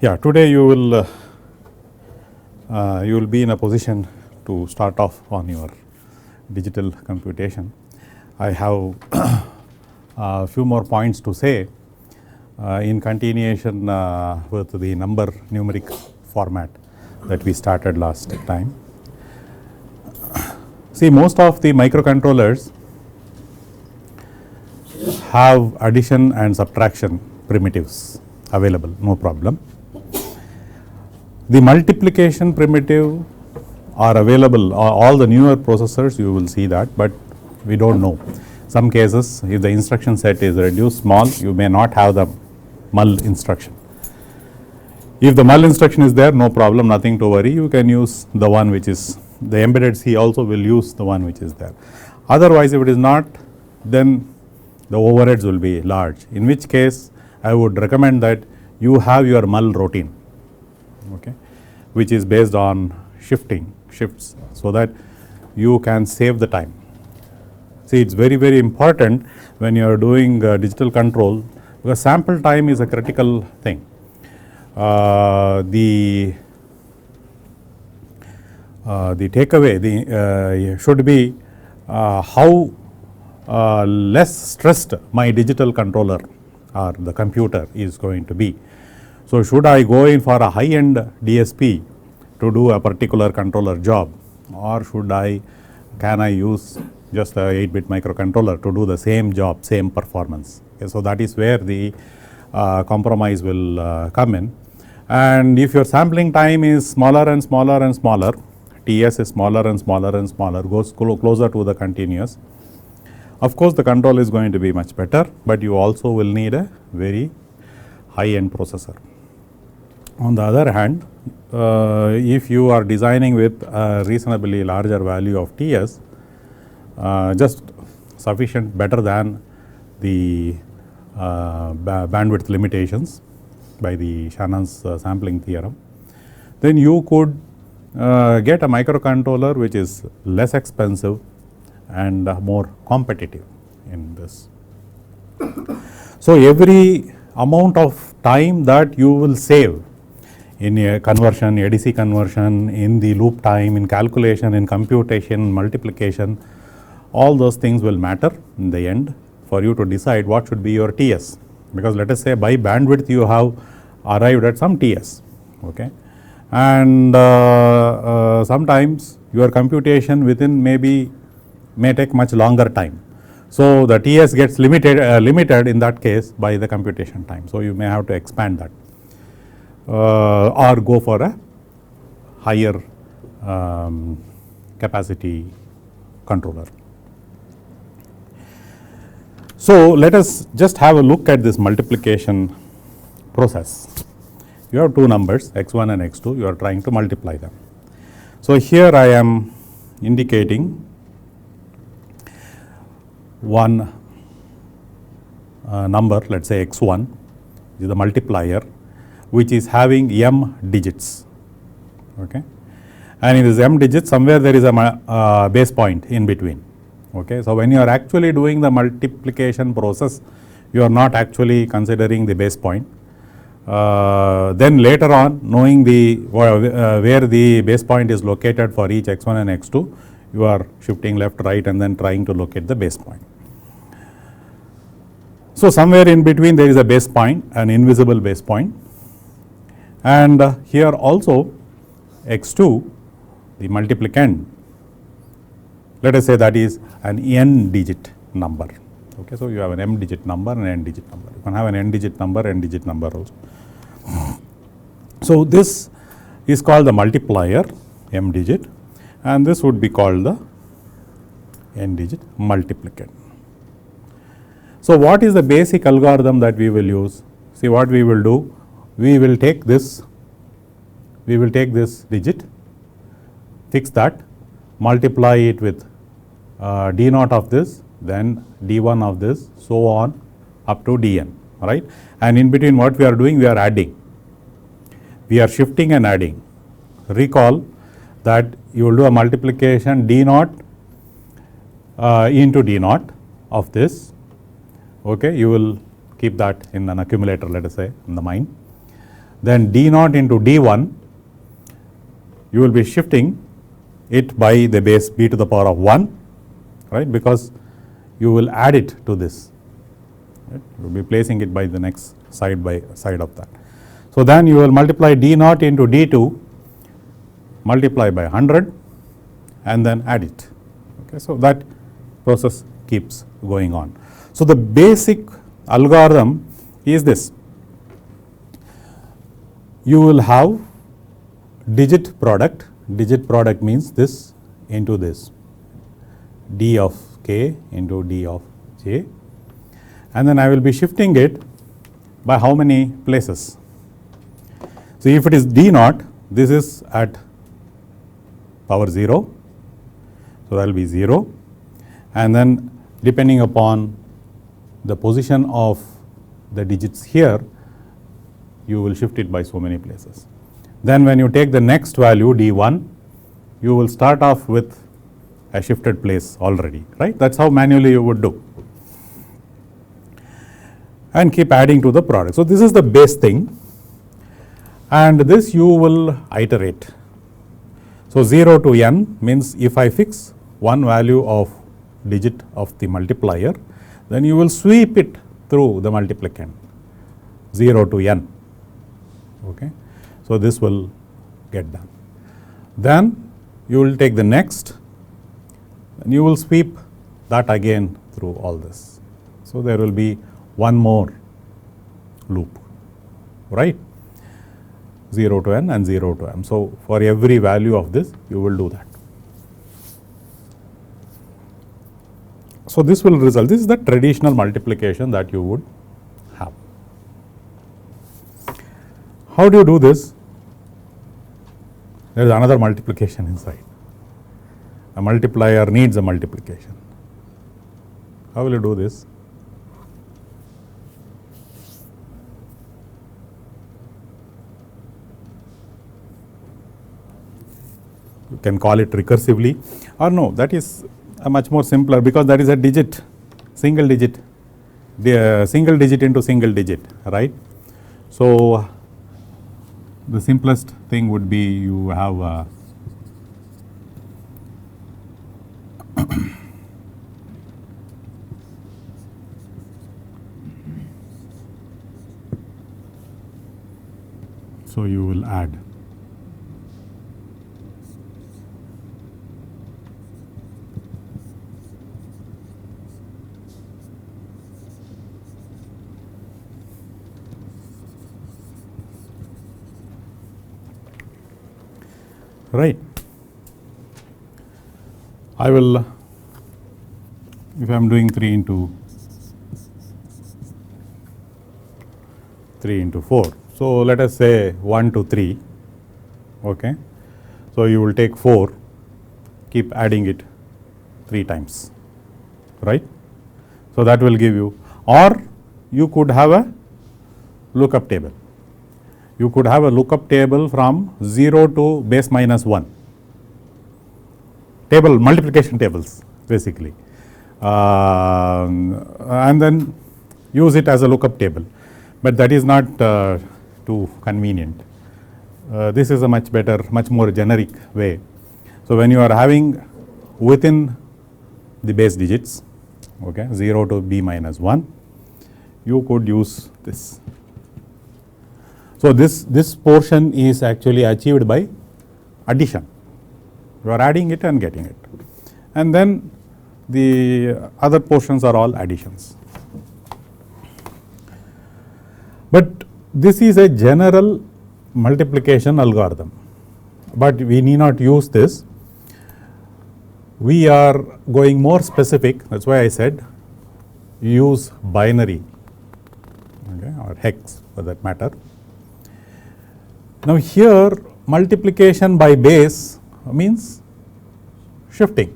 Yeah, today you will be in a position to start off on your digital computation. I have a few more points to say in continuation with the numeric format that we started last time. See, most of the microcontrollers have addition and subtraction primitives available, no problem. The multiplication primitive are available, all the newer processors you will see that, but we do not know. Some cases if the instruction set is reduced small, you may not have the mul instruction. If the mul instruction is there, no problem, nothing to worry, you can use the one which is the embedded C also will use the one which is there. Otherwise, if it is not, then the overheads will be large, in which case I would recommend that you have your mul routine, okay, which is based on shifts, so that you can save the time. See, it is very, very important when you are doing digital control, because sample time is a critical thing. The takeaway should be how less stressed my digital controller or the computer is going to be. So, should I go in for a high end DSP to do a particular controller job, or can I use just a 8-bit microcontroller to do the same job, same performance? Okay, so, that is where the compromise will come in. And if your sampling time is smaller and smaller and smaller, TS is smaller and smaller and smaller, goes closer to the continuous, of course, the control is going to be much better, but you also will need a very high end processor. On the other hand, if you are designing with a reasonably larger value of TS, just sufficient better than the bandwidth limitations by the Shannon's sampling theorem, then you could get a microcontroller which is less expensive and more competitive in this. So, every amount of time that you will save in a conversion, ADC conversion, in the loop time, in calculation, in computation, multiplication, all those things will matter in the end for you to decide what should be your TS, because let us say by bandwidth you have arrived at some TS, okay, and sometimes your computation within may take much longer time. So, the TS gets limited in that case by the computation time. So, you may have to expand that or go for a higher capacity controller. So, let us just have a look at this multiplication process. You have two numbers x1 and x2, you are trying to multiply them. So, here I am indicating one number, let us say x1 is the multiplier, which is having m digits, okay, and in this m digits somewhere there is a base point in between, okay. So, when you are actually doing the multiplication process, you are not actually considering the base point. Then later on, knowing where the base point is located for each x1 and x2, you are shifting left, right, and then trying to locate the base point. So, somewhere in between there is a base point, an invisible base point, and here also x2, the multiplicand, let us say that is an n digit number, okay. So, you have an m digit number and n digit number, you can have an n digit number also. So, this is called the multiplier m digit, and this would be called the n digit multiplicand. So, what is the basic algorithm that we will use? See, what we will do, we will take this digit, fix that, multiply it with d0 of this, then d1 of this, so on up to dn, right. And in between what we are doing, we are adding, we are shifting and adding. Recall that you will do a multiplication d0 into d0 of this, okay. You will keep that in an accumulator, let us say, in the mind. then d naught into d1, you will be shifting it by the base b to the power of 1, right, because you will add it to this, right? You will be placing it by the next side by side of that. So, then you will multiply d naught into d2, multiply by 100 and then add it. Okay. So, that process keeps going on. So, the basic algorithm is this: you will have digit product means this into this, d of k into d of j, and then I will be shifting it by how many places. So, if it is d naught, this is at power 0, so that will be 0, and then depending upon the position of the digits here, you will shift it by so many places. Then when you take the next value d1, you will start off with a shifted place already, right. That is how manually you would do, and keep adding to the product. So, this is the base thing, and this you will iterate. So, 0 to n means if I fix one value of digit of the multiplier, then you will sweep it through the multiplicand 0 to n. Okay. So, this will get done. Then you will take the next and you will sweep that again through all this. So, there will be one more loop, right, 0 to n and 0 to m. So, for every value of this you will do that. So, this will result, this is the traditional multiplication that you would have. How do you do this? There is another multiplication inside. A multiplier needs a multiplication. How will you do this? You can call it recursively, or no, that is a much more simpler, because that is a digit, single digit, single digit into single digit, right. So, the simplest thing would be you have so you will add right. I will, if I am doing 3 into 4. So, let us say 1 to 3. Okay. So, you will take 4, keep adding it 3 times, right. So, that will give you, or you could have a lookup table. You could have a lookup table from 0 to base minus 1, table, multiplication tables basically, and then use it as a lookup table, but that is not too convenient. This is a much better, much more generic way. So, when you are having within the base digits, okay, 0 to b minus 1, you could use this. So, this portion is actually achieved by addition. You are adding it and getting it, and then the other portions are all additions. But this is a general multiplication algorithm, but we need not use this. We are going more specific, that is why I said use binary, okay, or hex for that matter. Now, here multiplication by base means shifting.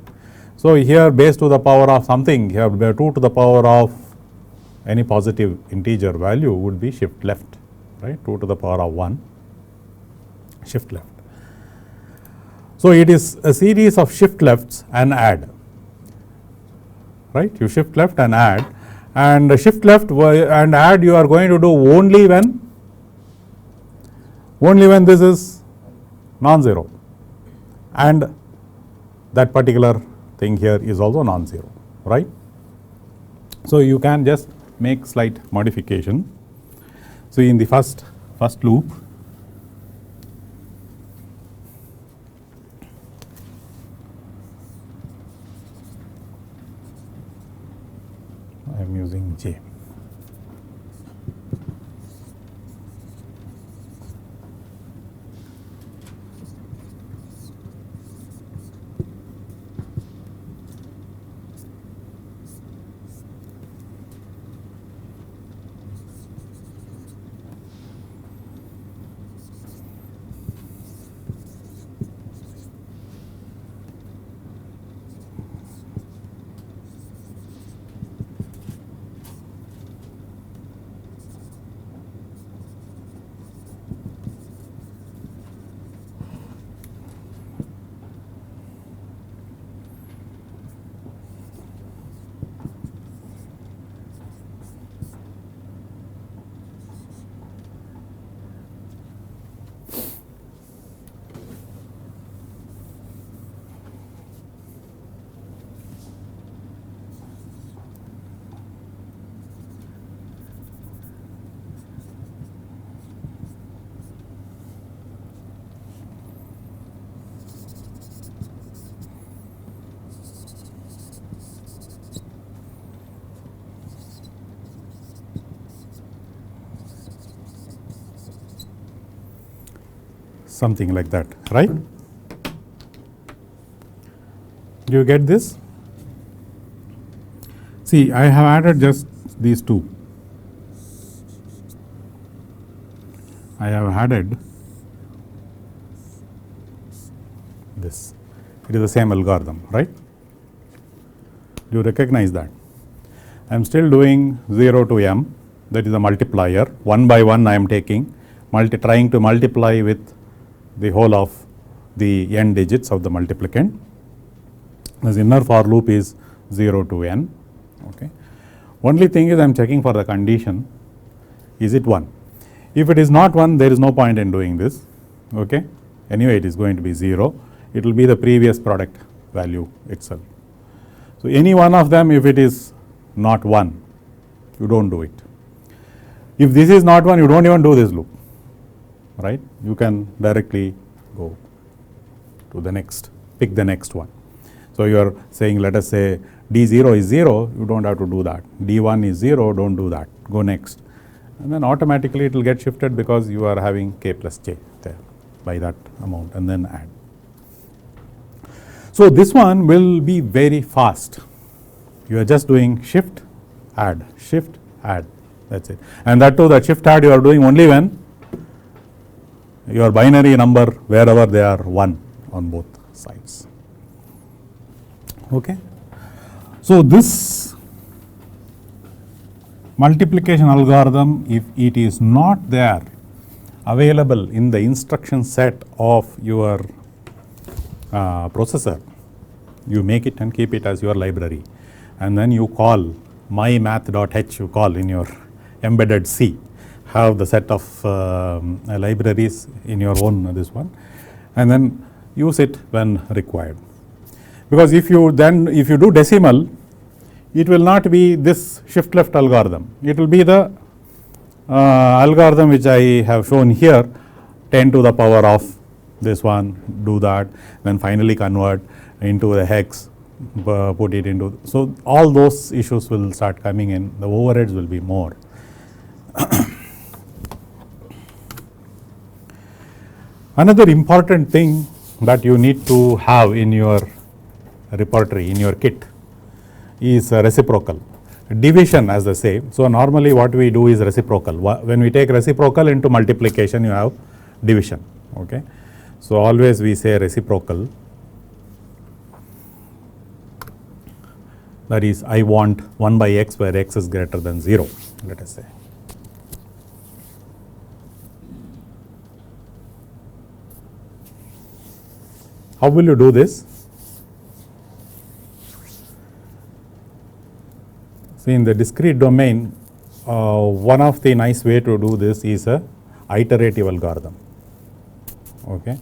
So, here base to the power of something, here 2 to the power of any positive integer value would be shift left, right, 2 to the power of 1, shift left. So, it is a series of shift lefts and add, right, you shift left and add, and shift left and add you are going to do only when only when this is non-zero, and that particular thing here is also non-zero, right? So you can just make slight modification. So in the first loop, I am using J. Something like that, right? Do you get this? See, I have added just these two. I have added this. It is the same algorithm, right? Do you recognize that? I am still doing 0 to m, that is a multiplier. One by one I am taking, trying to multiply with the whole of the n digits of the multiplicand. This inner for loop is 0 to n. Okay. Only thing is I am checking for the condition, is it 1? If it is not 1, there is no point in doing this. Okay. Anyway, it is going to be 0. It will be the previous product value itself. So any one of them, if it is not 1, you don't do it. If this is not 1, you don't even do this loop, right? You can directly go to the next, pick the next one. So you are saying, let us say D0 is 0, you don't have to do that. D1 is 0, don't do that, go next. And then automatically it will get shifted because you are having k plus j there by that amount, and then add. So this one will be very fast. You are just doing shift, add, that's it. And that too, that shift add you are doing only when your binary number, wherever they are 1 on both sides. Okay. So this multiplication algorithm, if it is not there available in the instruction set of your processor, you make it and keep it as your library, and then you call mymath.h, you call in your embedded C, have the set of libraries in your own this one, and then use it when required. Because if you do decimal, it will not be this shift left algorithm. It will be the algorithm which I have shown here, 10 to the power of this one, do that, then finally convert into the hex, put it into. So all those issues will start coming in, the overheads will be more. Another important thing that you need to have in your repertory, in your kit, is reciprocal. Division, as they say. So normally what we do is reciprocal. When we take reciprocal into multiplication, you have division. Okay. So always we say reciprocal. That is, I want 1 by x where x is greater than 0, let us say. How will you do this? See, in the discrete domain, one of the nice way to do this is a iterative algorithm. Okay.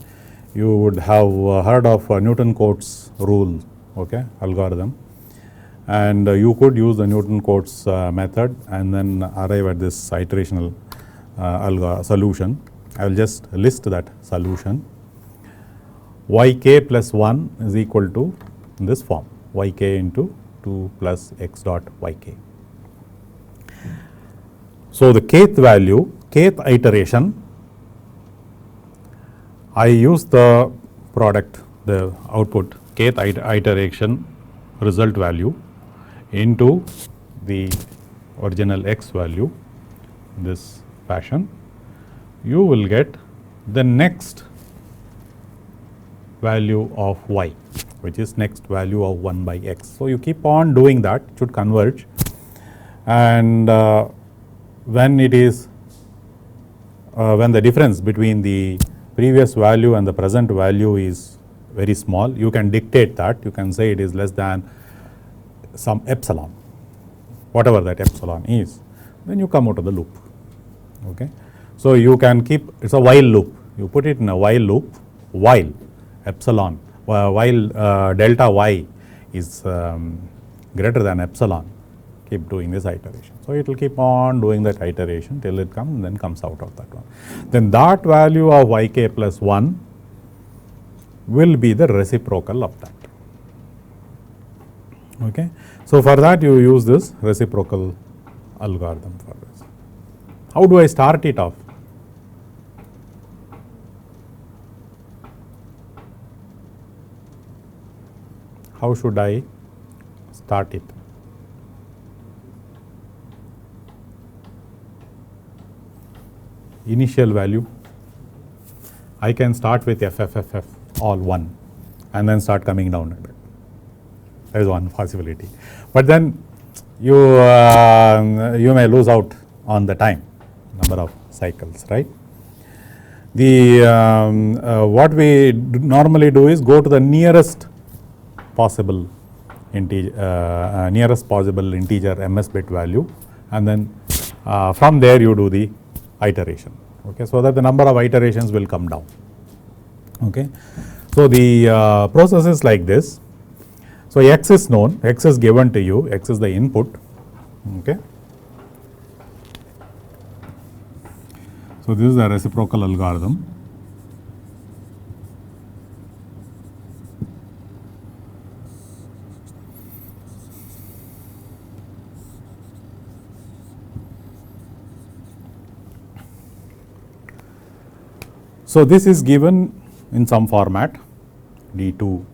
You would have heard of Newton-Cotes rule, okay, algorithm, and you could use the Newton-Cotes method and then arrive at this iterational solution. I will just list that solution. Yk plus 1 is equal to this form, yk into 2 plus x dot yk. So, the kth value, kth iteration, I use the product, the output kth iteration result value into the original x value in this fashion. You will get the next value of y, which is next value of 1 by x. So, you keep on doing that, it should converge, and when it is when the difference between the previous value and the present value is very small, you can dictate that, you can say it is less than some epsilon, whatever that epsilon is, then you come out of the loop. Okay. So, you can keep, it is a while loop, you put it in a while loop, while epsilon, while delta y is greater than epsilon, keep doing this iteration. So, it will keep on doing that iteration till it comes, then comes out of that one. Then that value of yk plus 1 will be the reciprocal of that. Okay. So, for that you use this reciprocal algorithm for this. How do I start it off? How should I start it? Initial value, I can start with FFFF all 1 and then start coming down a bit. That is one possibility. But then you may lose out on the time, number of cycles, right? The what we normally do is go to the nearest possible integer, ms bit value, and then from there you do the iteration, okay, so that the number of iterations will come down. Okay. So, the process is like this. So, x is known, x is given to you, x is the input. Okay. So, this is the reciprocal algorithm. So, this is given in some format d2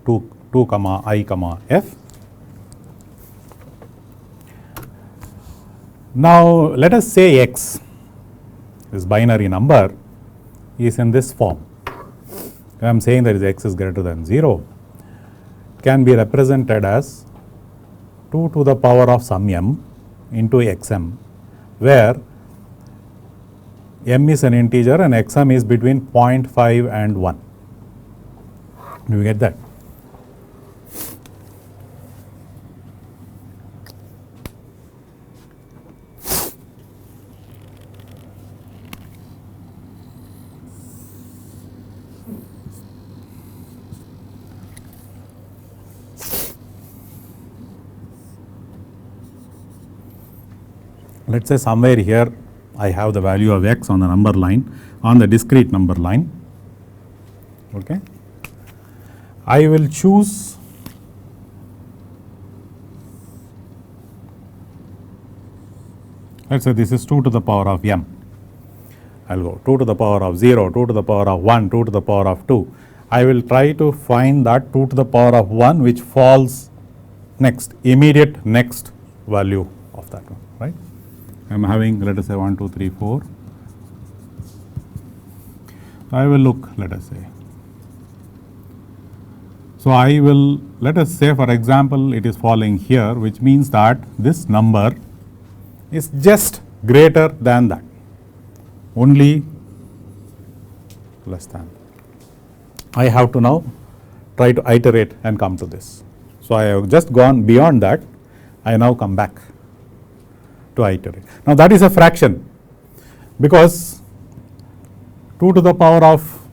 2 comma I comma f. Now, let us say x, this binary number, is in this form. I am saying that x is greater than 0, can be represented as 2 to the power of some m into xm, where m is an integer and xm is between 0.5 and 1. Do you get that? Let us say somewhere here I have the value of x on the number line, on the discrete number line. Okay. I will choose let us say this is 2 to the power of m. I will go 2 to the power of 0, 2 to the power of 1, 2 to the power of 2. I will try to find that 2 to the power of 1 which falls next, immediate next value of that one, right. I am having, let us say 1, 2, 3, 4. So, I will look, let us say. So, I will, let us say for example, it is falling here, which means that this number is just greater than that, only less than. I have to now try to iterate and come to this. So, I have just gone beyond that, I now come back to iterate. Now, that is a fraction, because 2 to the power of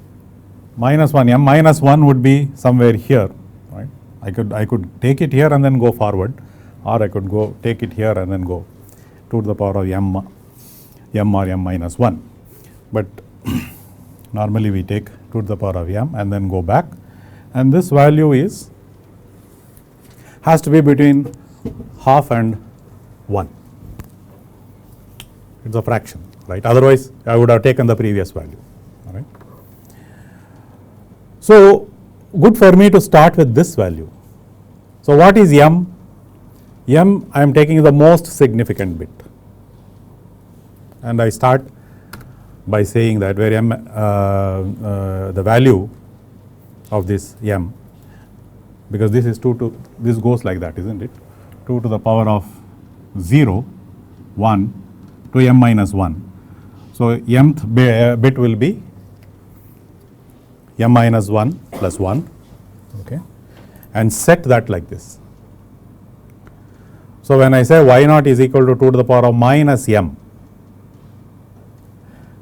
minus 1, m minus 1 would be somewhere here, right. I could take it here and then go forward, or I could go take it here and then go to the power of m or m minus 1. But normally we take 2 to the power of m and then go back, and this value has to be between half and 1. It's a fraction, right. Otherwise I would have taken the previous value, all right. So good for me to start with this value. So what is m? M I am taking the most significant bit, and I start by saying that where m the value of this m, because this is 2 to, this goes like that, isn't it, 2 to the power of 0, 1 to m minus 1. So mth bit will be m minus 1 plus 1, okay, and set that like this. So when I say y naught is equal to 2 to the power of minus m,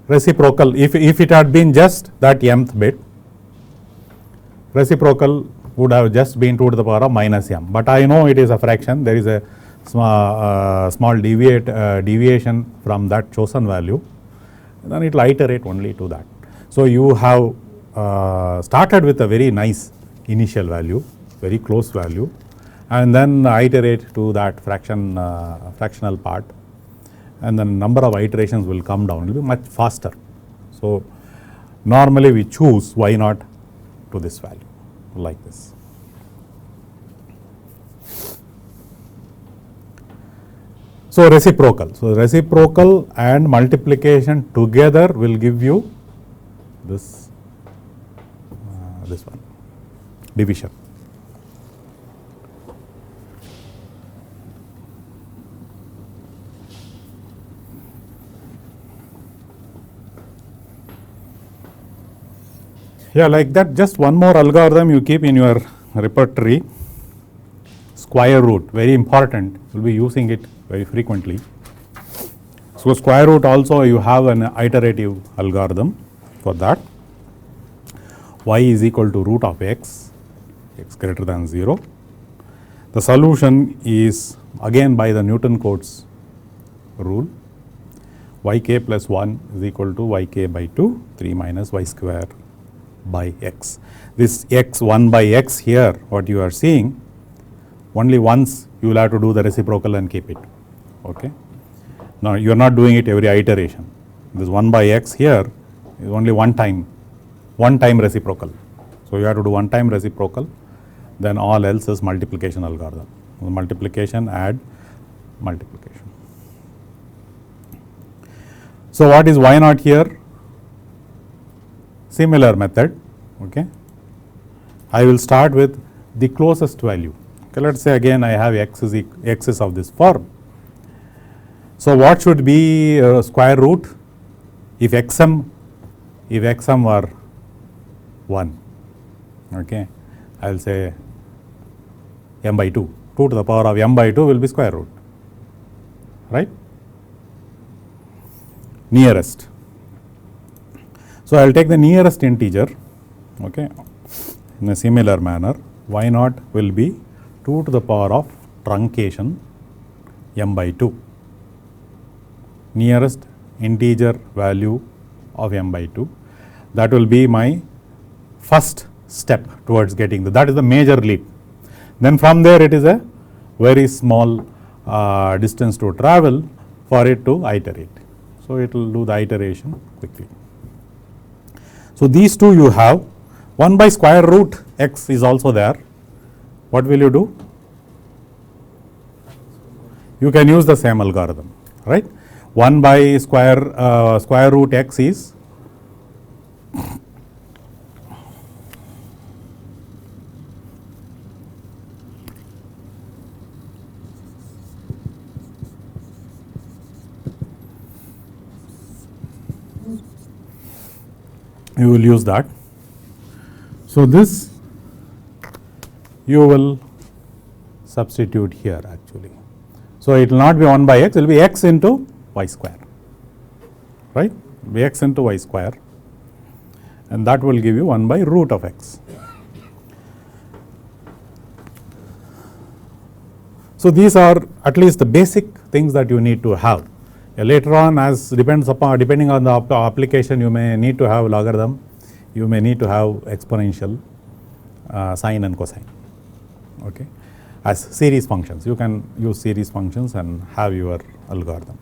reciprocal, if it had been just that mth bit, reciprocal would have just been 2 to the power of minus m. But I know it is a fraction, there is a small deviation from that chosen value, then it will iterate only to that. So you have started with a very nice initial value, very close value, and then iterate to that fractional part, and then number of iterations will come down, it will be much faster. So normally we choose y naught to this value like this. So reciprocal and multiplication together will give you this one, division. Yeah, like that, just one more algorithm you keep in your repertory, square root, very important, you will be using it very frequently. So square root also you have an iterative algorithm for that. Y is equal to root of x greater than 0. The solution is again by the Newton Cotes rule, yk plus 1 is equal to yk by 2, 3 minus y square by x. This x 1 by x here, what you are seeing, only once you will have to do the reciprocal and keep it, okay. Now you are not doing it every iteration. This 1 by x here is only one time reciprocal. So you have to do one time reciprocal, then all else is multiplication algorithm. Multiplication, add, multiplication. So what is y naught here? Similar method, okay. I will start with the closest value. Okay, let us say again I have x is of this form. So what should be square root if xm were 1, okay. I will say m by 2, 2 to the power of m by 2 will be square root, right, nearest. So I will take the nearest integer, okay. In a similar manner, y naught will be 2 to the power of truncation m by 2, nearest integer value of m by 2. That will be my first step towards getting that is the major leap. Then from there it is a very small distance to travel for it to iterate. So it will do the iteration quickly. So these two you have, 1 by square root x is also there. What will you do? You can use the same algorithm, right. 1 by square root x is you will use that. So this you will substitute here actually. So it will not be 1 by x, it will be x into y square, right, it will be x into y square, and that will give you 1 by root of x. So these are at least the basic things that you need to have. Later on, as depending on the application, you may need to have logarithm, you may need to have exponential, sine and cosine, okay, as series functions. You can use series functions and have your algorithm.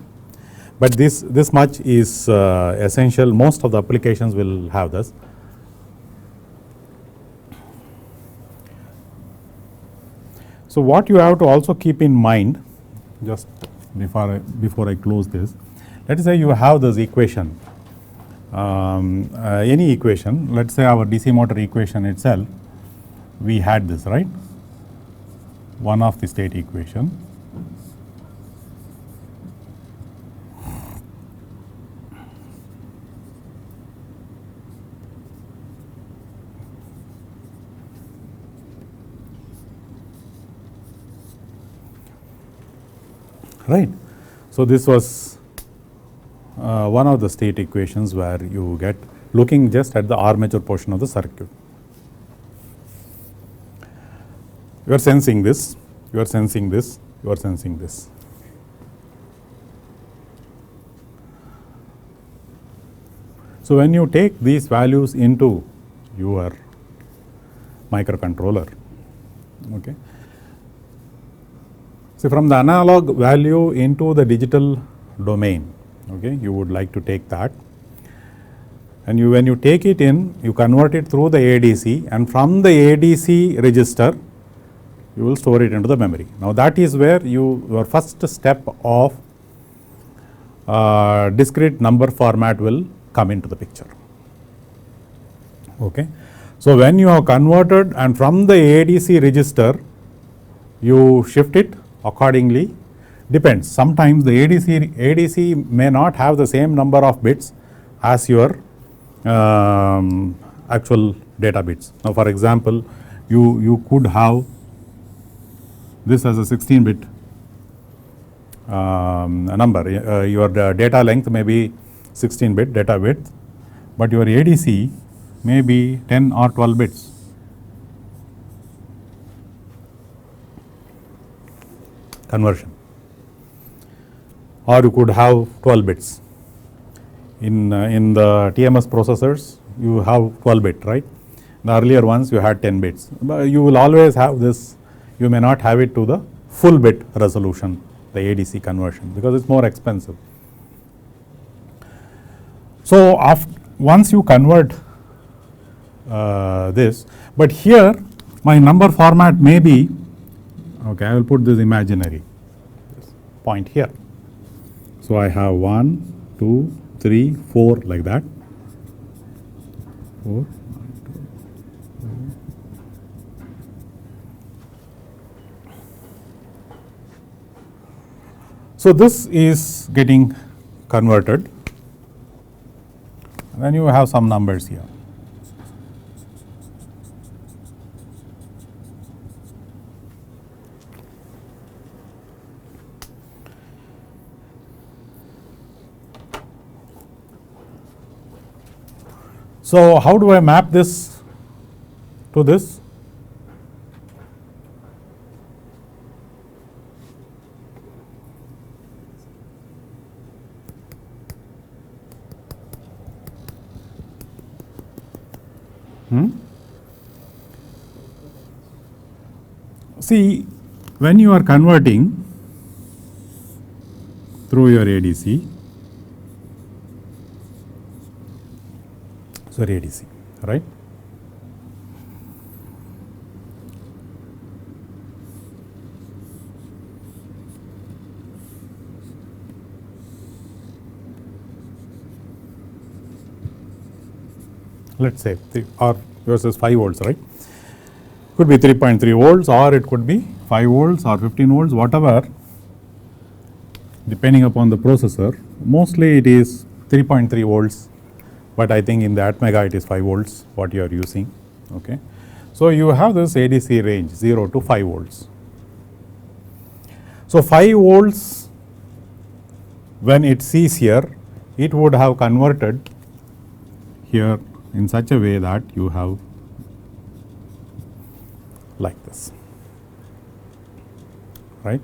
But this much is essential. Most of the applications will have this. So what you have to also keep in mind, just before I close this, let us say you have this equation, any equation, let us say our DC motor equation itself, we had this, right, one of the state equation. Right. So this was one of the state equations where you get looking just at the armature portion of the circuit. You are sensing this, you are sensing this, you are sensing this. So when you take these values into your microcontroller, okay. So from the analog value into the digital domain, okay, you would like to take that, and when you take it in, you convert it through the ADC, and from the ADC register, you will store it into the memory. Now that is where your first step of discrete number format will come into the picture. Okay. So when you have converted, and from the ADC register, you shift it accordingly. Depends. Sometimes the ADC may not have the same number of bits as your actual data bits. Now for example, you could have this as a 16-bit number. Your data length may be 16-bit data width, but your ADC may be 10 or 12 bits. Conversion, or you could have 12 bits. In the TMS processors, you have 12 bit, right? The earlier ones you had 10 bits. But you will always have this. You may not have it to the full bit resolution, the ADC conversion, because it's more expensive. So once you convert this, but here my number format may be, okay, I will put this imaginary point here. So I have 1, 2, 3, 4 like that. 4. So this is getting converted, and then you have some numbers here. So how do I map this to this? See, when you are converting through your ADC, ADC, right? Let's say or yours is 5 volts, right? Could be 3.3 volts, or it could be 5 volts or 15 volts, whatever, depending upon the processor. Mostly it is 3.3 volts, but I think in the Atmega it is 5 volts what you are using. Okay. So you have this ADC range 0 to 5 volts. So 5 volts, when it sees here, it would have converted here in such a way that you have like this, right?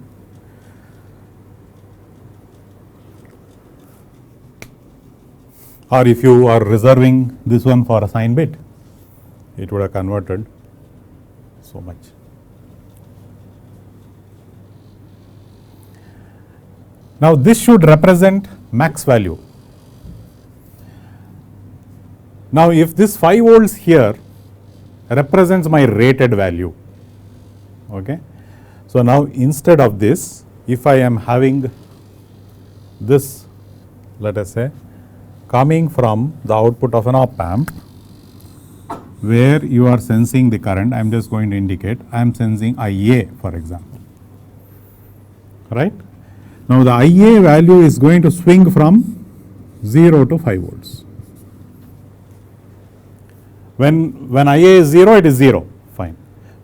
Or if you are reserving this one for a sign bit, it would have converted so much. Now this should represent max value. Now if this 5 volts here represents my rated value, okay. So now instead of this, if I am having this, let us say, coming from the output of an op amp, where you are sensing the current, I am just going to indicate, I am sensing IA for example, right. Now the IA value is going to swing from 0 to 5 volts. When IA is 0, it is 0, fine.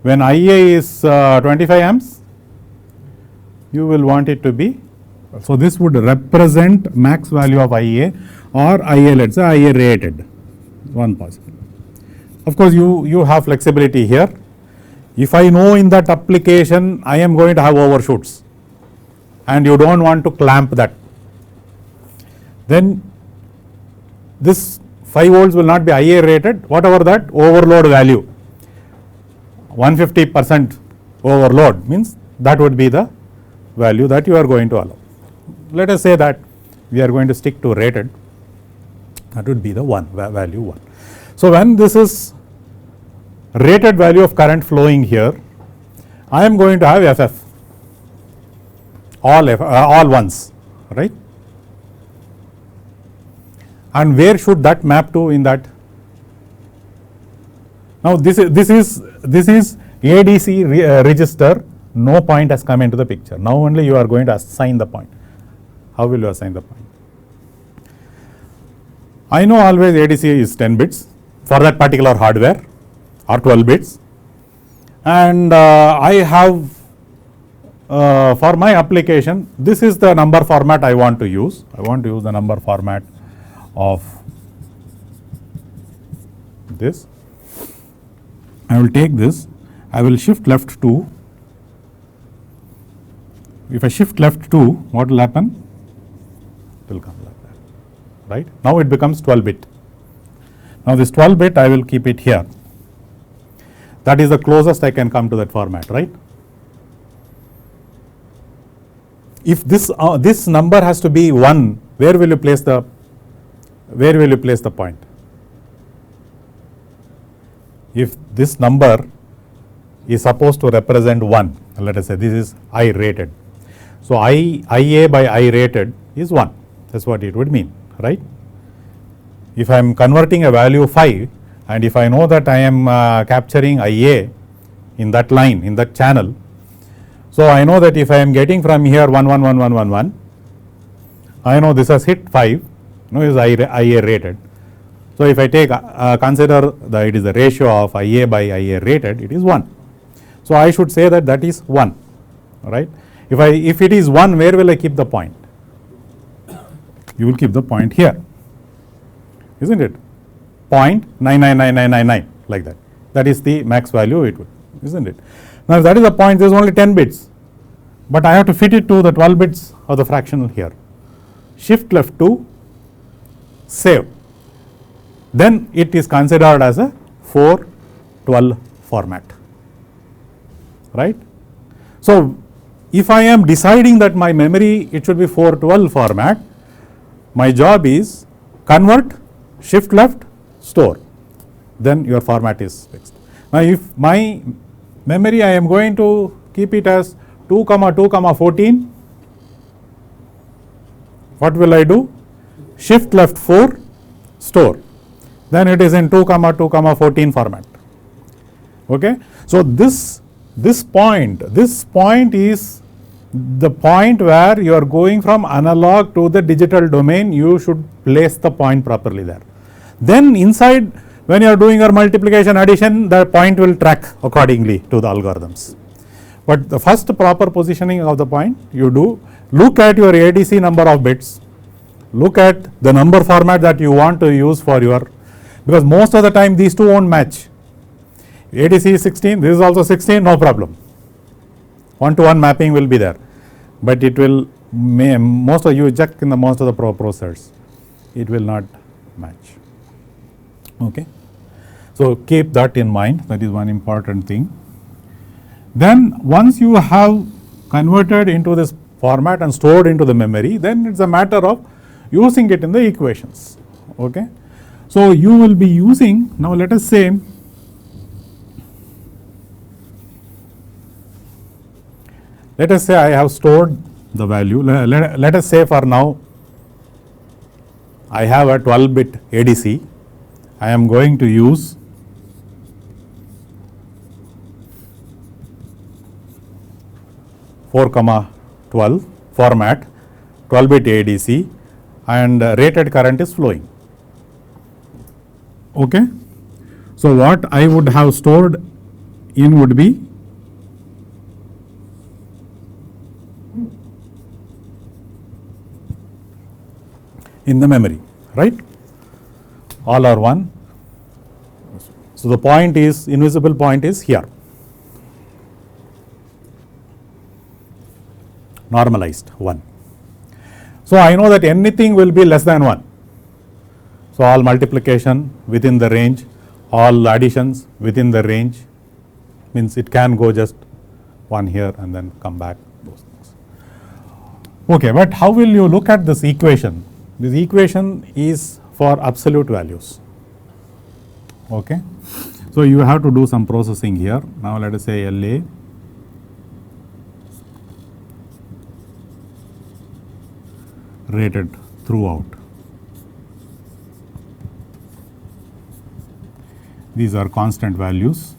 When IA is 25 amps, you will want it to be, so this would represent max value of IA or IA, let us say IA rated, one possible. Of course, you have flexibility here. If I know in that application I am going to have overshoots and you do not want to clamp that, then this 5 volts will not be IA rated, whatever that overload value, 150% overload means that would be the value that you are going to allow. Let us say that we are going to stick to rated, that would be the value 1. So when this is rated value of current flowing here, I am going to have FF, all ones, right. And where should that map to in that? Now this is ADC register, no point has come into the picture. Now only you are going to assign the point. How will you assign the point? I know always ADC is 10 bits for that particular hardware or 12 bits, and I have for my application, this is the number format I want to use. I want to use the number format of this. I will take this, I will shift left 2. If I shift left 2, what will happen? It will come like that, right. Now it becomes 12 bit. Now this 12 bit I will keep it here. That is the closest I can come to that format, right. If this number has to be 1, where will you place the point? If this number is supposed to represent 1, let us say this is I rated. So IA by I rated is 1, that is what it would mean, right. If I am converting a value 5 and if I know that I am capturing IA in that line, in that channel, so I know that if I am getting from here 1 1 1 1 1 1, I know this has hit 5, no, is IA rated. So if I take consider that it is the ratio of IA by IA rated, it is 1. So I should say that that is 1, right. If it is 1, where will I keep the point? You will keep the point here, isn't it? 0.999999 like that. That is the max value it would, isn't it? Now if that is the point, there is only 10 bits, but I have to fit it to the 12 bits of the fractional here. Shift left 2, save. Then it is considered as a 412 format, right. So if I am deciding that my memory it should be 412 format, my job is convert, shift left, store, then your format is fixed. Now if my memory I am going to keep it as 2, 2, 14, what will I do? Shift left 4, store, then it is in 2, 2, 14 format, okay. So this point is the point where you are going from analog to the digital domain. You should place the point properly there. Then inside, when you are doing your multiplication addition, the point will track accordingly to the algorithms. But the first proper positioning of the point you do, look at your ADC number of bits, look at the number format that you want to use for your, because most of the time these two won't match. ADC is 16, this is also 16, no problem. 1-to-1 mapping will be there, but it will most of you check in the most of the processors, it will not match. Okay. So keep that in mind, that is one important thing. Then once you have converted into this format and stored into the memory, then it's a matter of using it in the equations. Okay. So you will be using, now let us say I have stored the value, let us say for now I have a 12-bit ADC, I am going to use 4,12 format, 12-bit ADC, and rated current is flowing. Okay. So what I would have stored in would be in the memory, right? All are one. So the point is, invisible point is here, normalized 1. So I know that anything will be less than 1. So all multiplication within the range, all additions within the range, means it can go just 1 here and then come back, those things. Okay, but how will you look at this equation? This equation is for absolute values. Okay. So you have to do some processing here. Now let us say LA rated throughout. These are constant values.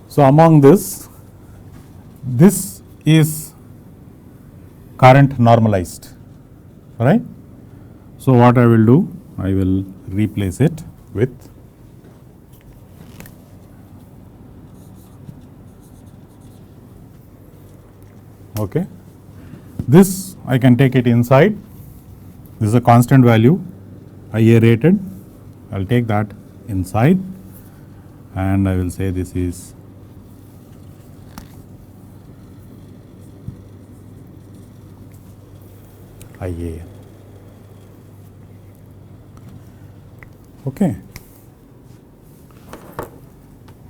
So among this is current normalized, right? So what I will do, I will replace it with okay. This I can take it inside. This is a constant value, IA rated. I will take that inside and I will say this is IA. Okay.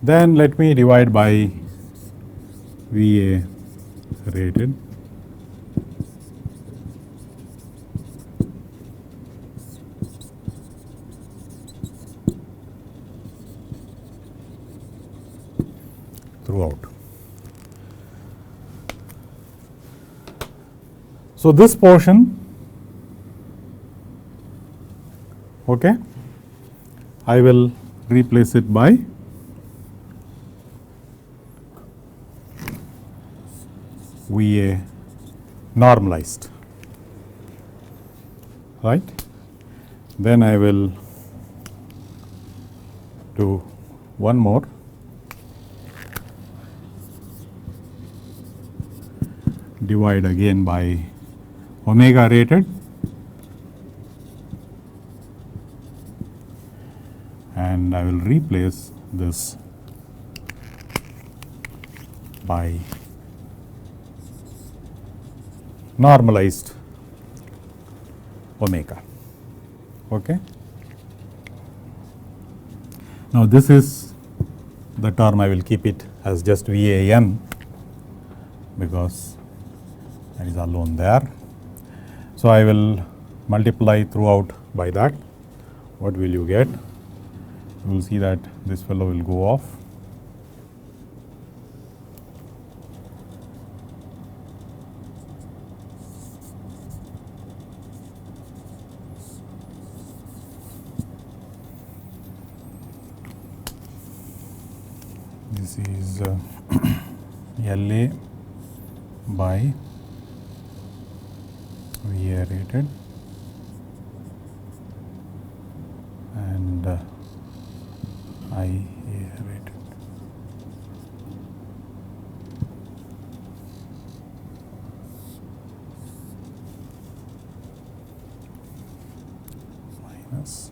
Then let me divide by VA rated. Throughout. So this portion, okay, I will replace it by VA normalized, right. Then I will do one more, divide again by omega rated and I will replace this by normalized omega. Okay. Now this is the term, I will keep it as just VAN because that is alone there. So I will multiply throughout by that. What will you get? You will see that this fellow will go off. This is LA by VA rated and IA generated. Minus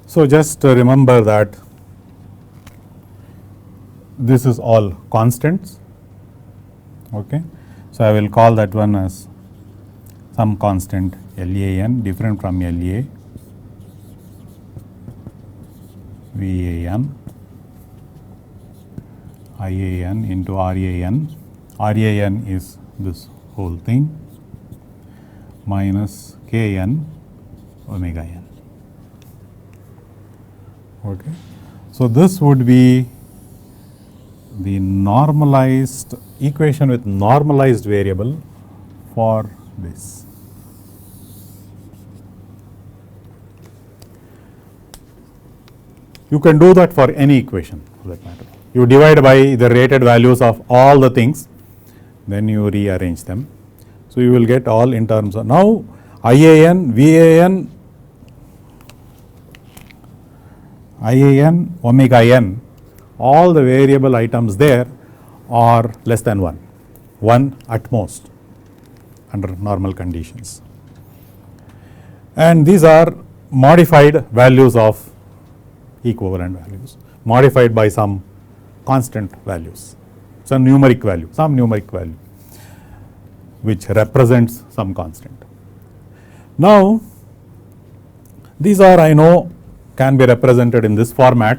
So, just remember that this is all constants. Okay. So, I will call that one as some constant LAN different from LA, VAN, IAN into RAN. RAN is this whole thing minus KN omega n. Okay. So, this would be the normalized equation with normalized variable for this. You can do that for any equation for that matter. You divide by the rated values of all the things, then you rearrange them. So, you will get all in terms of now IAN, VAN, IAN, omega n, all the variable items there are less than 1 at most under normal conditions. And these are modified values of equivalent values, modified by some constant values, some numeric value which represents some constant. Now, these are I know can be represented in this format.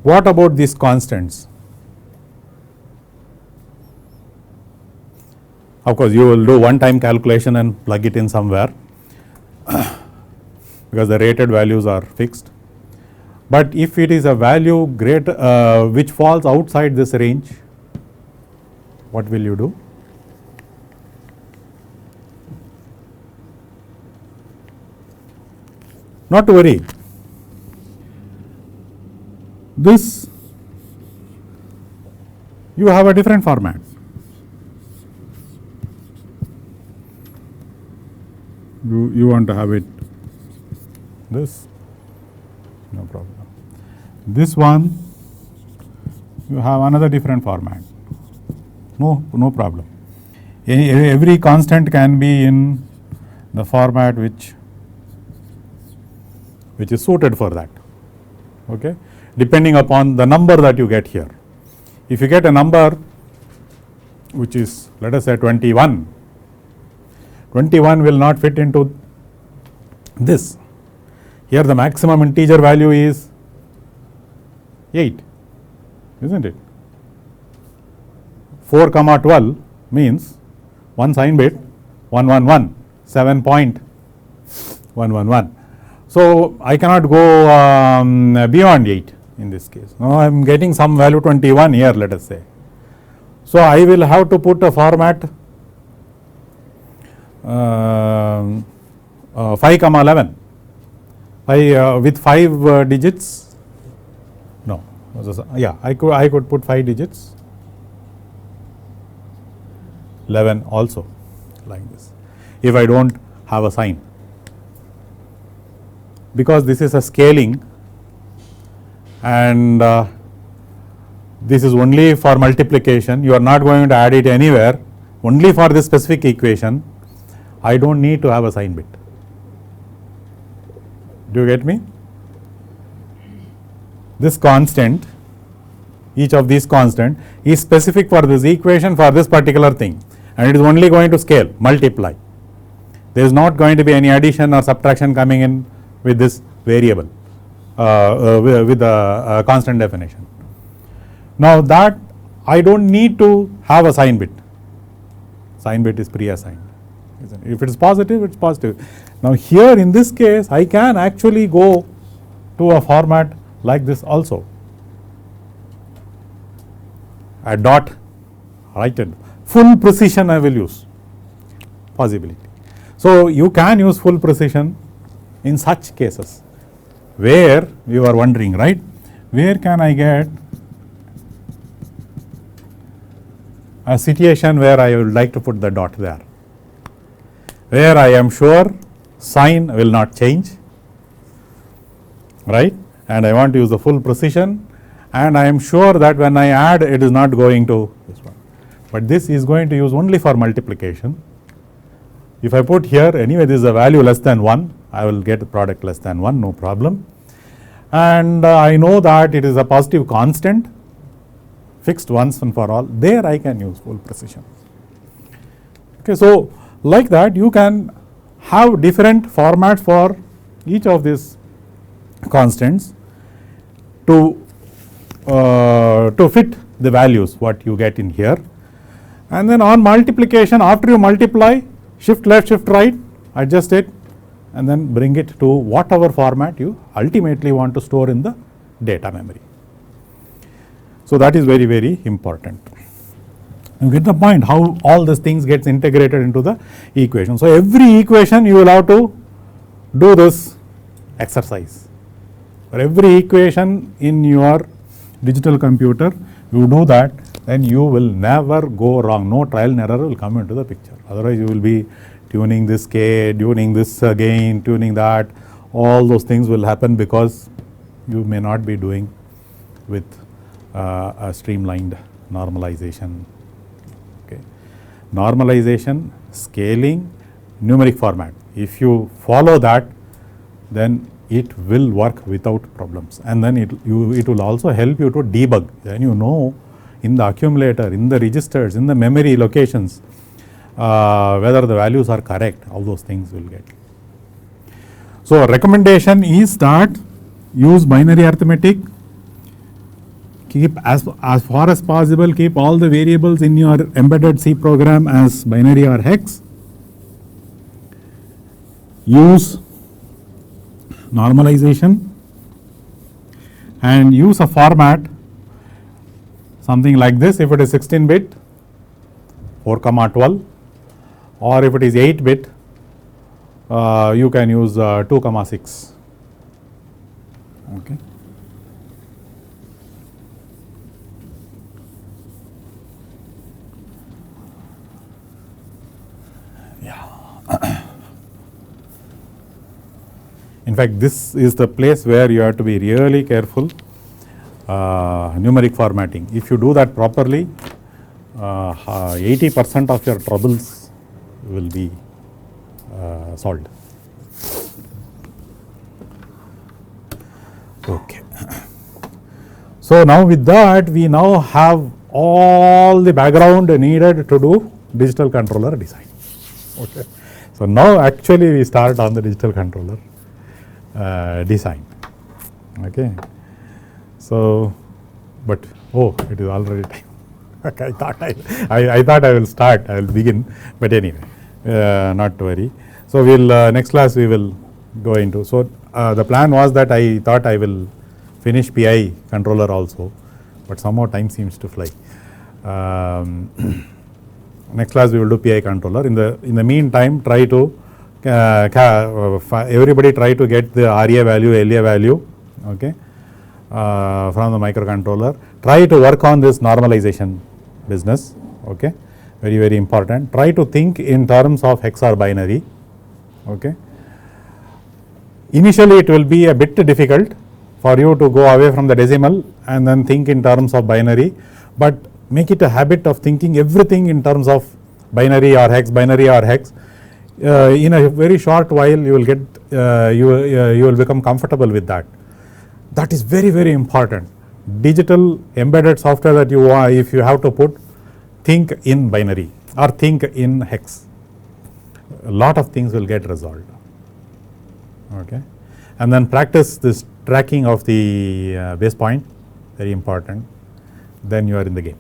What about these constants? Of course, you will do one time calculation and plug it in somewhere because the rated values are fixed. But if it is a value which falls outside this range, what will you do? Not to worry. This you have a different format. You want to have it this, no problem. This one you have another different format, no problem. Every constant can be in the format which is suited for that, okay, depending upon the number that you get here. If you get a number which is, let us say 21 will not fit into this. Here the maximum integer value is 8, isn't it? 4, 12 means one sign bit 111, 7.111. So, I cannot go beyond 8 in this case. Now, I am getting some value 21 here, let us say. So, I will have to put a format 5, 11 with 5 digits. No, yeah, I could put 5 digits, 11 also like this, if I don't have a sign. Because this is a scaling and this is only for multiplication, you are not going to add it anywhere, only for this specific equation, I do not need to have a sign bit. Do you get me? This constant, each of these constant is specific for this equation for this particular thing, and it is only going to scale, multiply. There is not going to be any addition or subtraction coming in with this variable, with the constant definition. Now that I don't need to have a sign bit. Sign bit is pre-assigned. If it is positive, it's positive. Now here in this case, I can actually go to a format like this also. A dot, right, full precision I will use, possibility. So you can use full precision in such cases where you are wondering, right, where can I get a situation where I would like to put the dot there, where I am sure sign will not change, right, and I want to use the full precision, and I am sure that when I add it is not going to this one, but this is going to use only for multiplication. If I put here, anyway this is a value less than 1, I will get the product less than 1, no problem, and I know that it is a positive constant fixed once and for all, there I can use full precision. Okay, so like that you can have different formats for each of these constants to fit the values what you get in here, and then on multiplication, after you multiply, shift left, shift right, adjust it, and then bring it to whatever format you ultimately want to store in the data memory. So that is very, very important. You get the point how all these things gets integrated into the equation. So every equation you will have to do this exercise. For every equation in your digital computer, you do that, then you will never go wrong. No trial and error will come into the picture. Otherwise you will be tuning this K, tuning this again, tuning that. All those things will happen because you may not be doing with a streamlined normalization. Okay. Normalization, scaling, numeric format. If you follow that, then it will work without problems, and then it will also help you to debug. Then you know in the accumulator, in the registers, in the memory locations, whether the values are correct, all those things will get. So recommendation is that use binary arithmetic, keep as far as possible, keep all the variables in your embedded C program as binary or hex, use normalization, and use a format something like this. If it is 16-bit, 4,12, or if it is 8-bit, you can use 2,6. Okay. In fact, this is the place where you have to be really careful, numeric formatting. If you do that properly, 80% of your troubles will be solved. Okay. So now with that, we now have all the background needed to do digital controller design. Okay. So now actually we start on the digital controller design. Okay. So, but it is already time. Okay, I thought I will start. I will begin. But anyway, not to worry. So we'll next class we will go into. So the plan was that I thought I will finish PI controller also, but somehow time seems to fly. Next class we will do PI controller. In the meantime, try to everybody try to get the RA value, LA value, okay, from the microcontroller. Try to work on this normalization business, okay, very, very important. Try to think in terms of hex or binary, okay. Initially it will be a bit difficult for you to go away from the decimal and then think in terms of binary, but make it a habit of thinking everything in terms of binary or hex, binary or hex. In a very short while you will get you will become comfortable with that. That is very, very important. Digital embedded software that you if you have to put, think in binary or think in hex. a lot of things will get resolved. Okay. And then practice this tracking of the base point, very important, then you are in the game.